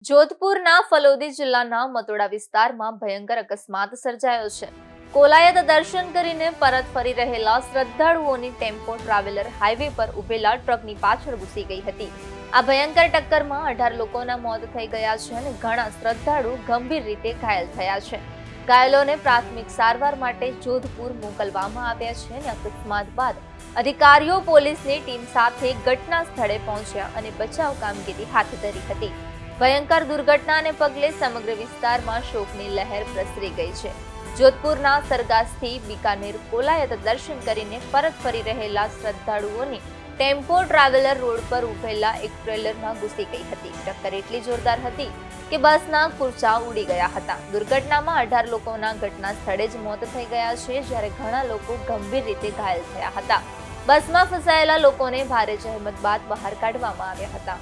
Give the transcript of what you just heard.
જોધપુરના ફલોદી જિલ્લાના મતોડા વિસ્તારમાં ભયંકર અકસ્માત સર્જાયો છે. કોલાયત દર્શન કરીને પરત ફરી રહેલા શ્રદ્ધાળુઓની ટેમ્પો ટ્રાવેલર હાઈવે પર ઉભેલા ટ્રકની પાછળ ઘૂસી ગઈ હતી. આ ભયંકર ટક્કરમાં 18 લોકોના મોત થઈ ગયા છે અને ઘણા શ્રદ્ધાળુ ગંભીર રીતે ઘાયલ થયા છે. ઘાયલોને પ્રાથમિક સારવાર માટે જોધપુર મોકલવામાં આવ્યા છે અને અકસ્માત બાદ અધિકારીઓ પોલીસની ટીમ સાથે ઘટના સ્થળે પહોંચ્યા અને બચાવ કામગીરી હાથ ધરી હતી. ભયંકર દુર્ઘટનાને પગલે સમગ્ર વિસ્તારમાં શોકની લહેર પ્રસરી ગઈ છે. જોધપુરના સરગાસથી બીકાનેર કોલાયત દર્શન કરીને પરત ફરી રહેલા શ્રદ્ધાળુઓની ટેમ્પો ટ્રાવેલર રોડ પર ઉભેલા એક ટ્રેલરમાં ઘૂસી ગઈ હતી. ટક્કર એટલી જોરદાર હતી કે બસના કુરચા ઉડી ગયા હતા. દુર્ઘટનામાં 18 લોકોના ઘટના સ્થળે જ મોત થઈ ગયા છે, જ્યારે ઘણા લોકો ગંભીર રીતે ઘાયલ થયા હતા. બસમાં ફસાયેલા લોકોને ભારે જહેમત બાદ બહાર કાઢવામાં આવ્યા હતા.